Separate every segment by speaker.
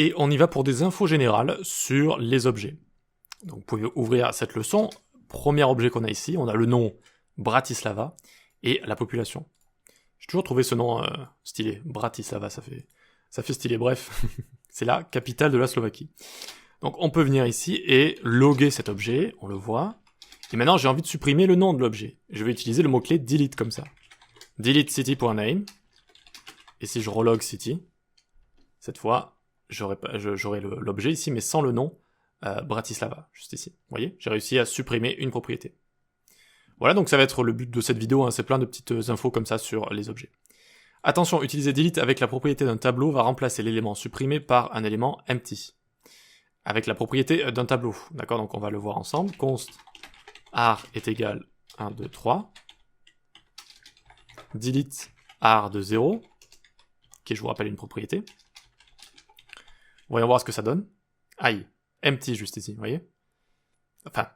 Speaker 1: Et on y va pour des infos générales sur les objets. Donc vous pouvez ouvrir cette leçon. Premier objet qu'on a ici, on a le nom Bratislava et la population. J'ai toujours trouvé ce nom stylé. Bratislava, ça fait stylé. Bref, c'est la capitale de la Slovaquie. Donc on peut venir ici et loguer cet objet, on le voit. Et maintenant j'ai envie de supprimer le nom de l'objet. Je vais utiliser le mot-clé delete comme ça. Delete city.name. Et si je relog city, cette fois, j'aurai l'objet ici, mais sans le nom Bratislava, juste ici. Vous voyez, j'ai réussi à supprimer une propriété. Voilà, donc ça va être le but de cette vidéo, hein, c'est plein de petites infos comme ça sur les objets. Attention, utiliser delete avec la propriété d'un tableau va remplacer l'élément supprimé par un élément empty. Avec la propriété d'un tableau, d'accord, donc on va le voir ensemble. Const ar est égal 1, 2, 3. Delete ar de 0, qui je vous rappelle une propriété. Voyons voir ce que ça donne. Aïe, empty juste ici, vous voyez. Enfin,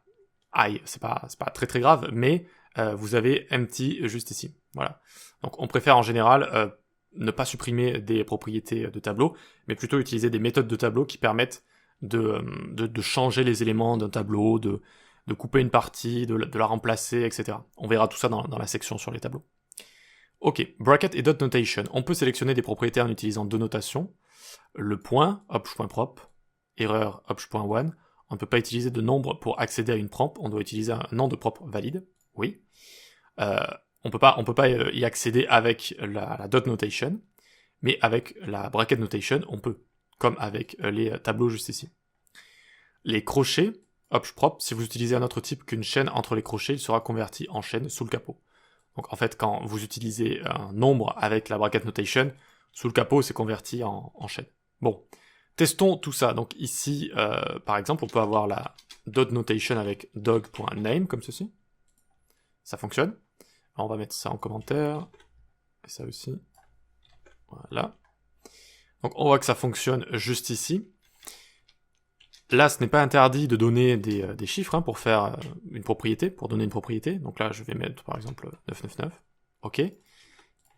Speaker 1: aïe, c'est pas très très grave, mais vous avez empty juste ici. Voilà. Donc on préfère en général ne pas supprimer des propriétés de tableau, mais plutôt utiliser des méthodes de tableau qui permettent de changer les éléments d'un tableau, de couper une partie, de la remplacer, etc. On verra tout ça dans la section sur les tableaux. Ok, bracket et dot notation. On peut sélectionner des propriétés en utilisant deux notations. Le point, opsh.prop, erreur, opsh.one. On ne peut pas utiliser de nombre pour accéder à une prop, on doit utiliser un nom de prop valide, oui. On peut pas y accéder avec la dot notation, mais avec la bracket notation, on peut, comme avec les tableaux juste ici. Les crochets, opsh.prop, si vous utilisez un autre type qu'une chaîne entre les crochets, il sera converti en chaîne sous le capot. Donc en fait, quand vous utilisez un nombre avec la bracket notation, sous le capot, c'est converti en chaîne. Bon, testons tout ça. Donc ici, par exemple, on peut avoir la dot notation avec dog.name, comme ceci. Ça fonctionne. Alors, on va mettre ça en commentaire. Et ça aussi. Voilà. Donc on voit que ça fonctionne juste ici. Là, ce n'est pas interdit de donner des chiffres hein, pour faire une propriété, pour donner une propriété. Donc là, je vais mettre par exemple 999. OK.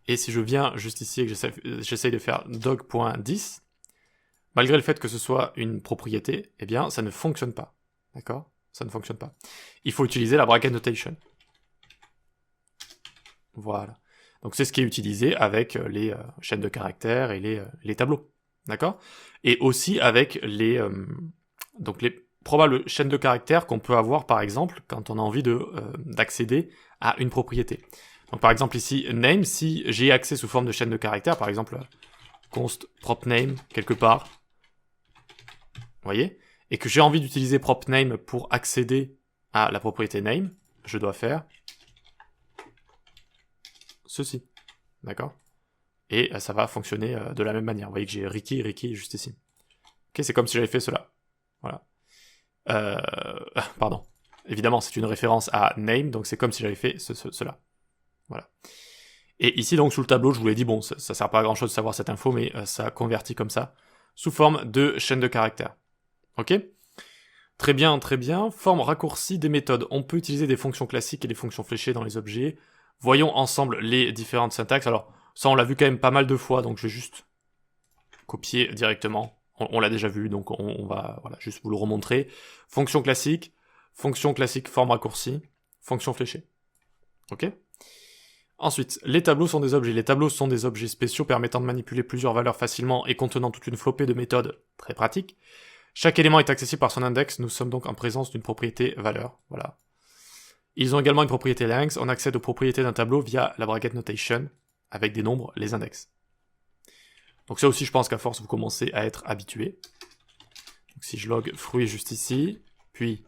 Speaker 1: Et si je viens juste ici et que j'essaye de faire dog.10, malgré le fait que ce soit une propriété, eh bien, ça ne fonctionne pas. D'accord? Ça ne fonctionne pas. Il faut utiliser la bracket notation. Voilà. Donc c'est ce qui est utilisé avec les chaînes de caractères et les tableaux. D'accord? Et aussi avec les probables chaînes de caractères qu'on peut avoir par exemple quand on a envie d'accéder à une propriété. Donc par exemple ici, name, si j'ai accès sous forme de chaîne de caractères, par exemple const prop name quelque part, vous voyez, et que j'ai envie d'utiliser prop name pour accéder à la propriété name, je dois faire ceci, d'accord? Et ça va fonctionner de la même manière. Vous voyez que j'ai Ricky juste ici. Ok, c'est comme si j'avais fait cela. Voilà. Pardon. Évidemment, c'est une référence à name, donc c'est comme si j'avais fait cela. Voilà. Et ici, donc, sous le tableau, je vous l'ai dit, bon, ça sert pas à grand chose de savoir cette info, mais ça convertit comme ça, sous forme de chaîne de caractères. Ok? Très bien, très bien. Forme raccourcie des méthodes. On peut utiliser des fonctions classiques et des fonctions fléchées dans les objets. Voyons ensemble les différentes syntaxes. Alors, ça, on l'a vu quand même pas mal de fois, donc je vais juste copier directement. On l'a déjà vu, donc on va voilà, juste vous le remontrer. Fonction classique, forme raccourcie, fonction fléchée. Ok? Ensuite, les tableaux sont des objets. Les tableaux sont des objets spéciaux permettant de manipuler plusieurs valeurs facilement et contenant toute une flopée de méthodes très pratiques. Chaque élément est accessible par son index, nous sommes donc en présence d'une propriété valeur. Voilà. Ils ont également une propriété length, on accède aux propriétés d'un tableau via la bracket notation, avec des nombres, les index. Donc ça aussi, je pense qu'à force, vous commencez à être habitué. Donc si je log fruit juste ici, puis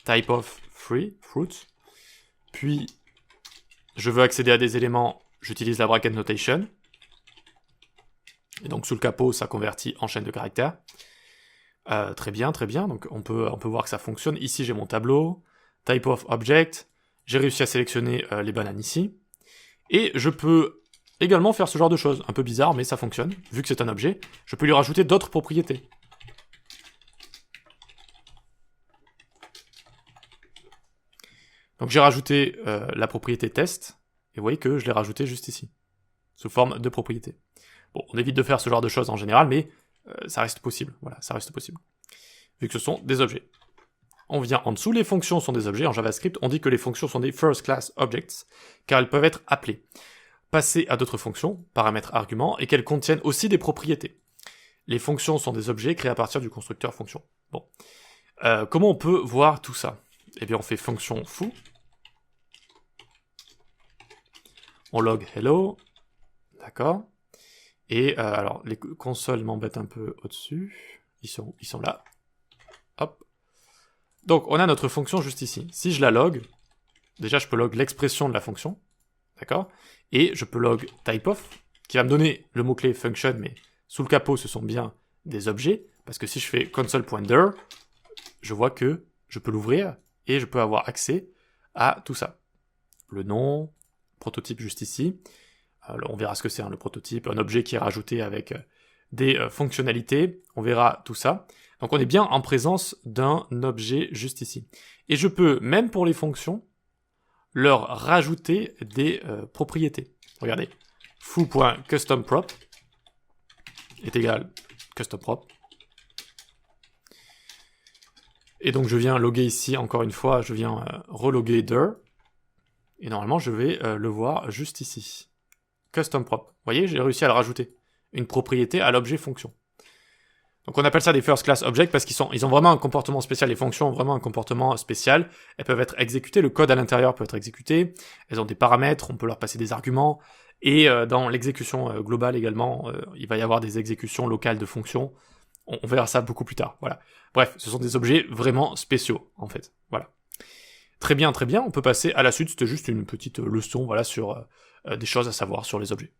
Speaker 1: type of fruit, puis je veux accéder à des éléments, j'utilise la bracket notation. Et donc sous le capot, ça convertit en chaîne de caractères. Très bien, donc on peut voir que ça fonctionne. Ici, j'ai mon tableau, type of object, j'ai réussi à sélectionner les bananes ici. Et je peux également faire ce genre de choses, un peu bizarre, mais ça fonctionne, vu que c'est un objet. Je peux lui rajouter d'autres propriétés. Donc j'ai rajouté la propriété test, et vous voyez que je l'ai rajouté juste ici, sous forme de propriété. Bon, on évite de faire ce genre de choses en général, mais ça reste possible. Voilà, ça reste possible. Vu que ce sont des objets. On vient en dessous, les fonctions sont des objets. En JavaScript, on dit que les fonctions sont des first class objects, car elles peuvent être appelées, passées à d'autres fonctions, paramètres, arguments, et qu'elles contiennent aussi des propriétés. Les fonctions sont des objets créés à partir du constructeur fonction. Bon. Comment on peut voir tout ça? Eh bien, on fait fonction foo. On log hello. D'accord. Et alors, les consoles m'embêtent un peu au-dessus. Ils sont là. Hop. Donc, on a notre fonction juste ici. Si je la log, déjà, je peux log l'expression de la fonction. D'accord? Et je peux log typeof, qui va me donner le mot-clé function, mais sous le capot, ce sont bien des objets. Parce que si je fais console.dir, je vois que je peux l'ouvrir et je peux avoir accès à tout ça. Le nom, prototype juste ici. Alors, on verra ce que c'est, hein, le prototype, un objet qui est rajouté avec des fonctionnalités. On verra tout ça. Donc on est bien en présence d'un objet juste ici. Et je peux, même pour les fonctions, leur rajouter des propriétés. Regardez, foo.customProp est égal customProp. Et donc je viens loguer ici, encore une fois, je viens reloguer dir. Et normalement je vais le voir juste ici. CustomProp. Vous voyez, j'ai réussi à le rajouter. Une propriété à l'objet fonction. Donc on appelle ça des first class objects parce qu'ils ont vraiment un comportement spécial. Les fonctions ont vraiment un comportement spécial. Elles peuvent être exécutées, le code à l'intérieur peut être exécuté. Elles ont des paramètres, on peut leur passer des arguments. Et dans l'exécution globale également, il va y avoir des exécutions locales de fonctions. On verra ça beaucoup plus tard. Voilà. Bref, ce sont des objets vraiment spéciaux, en fait. Voilà. Très bien, très bien. On peut passer à la suite. C'était juste une petite leçon, voilà, sur des choses à savoir sur les objets.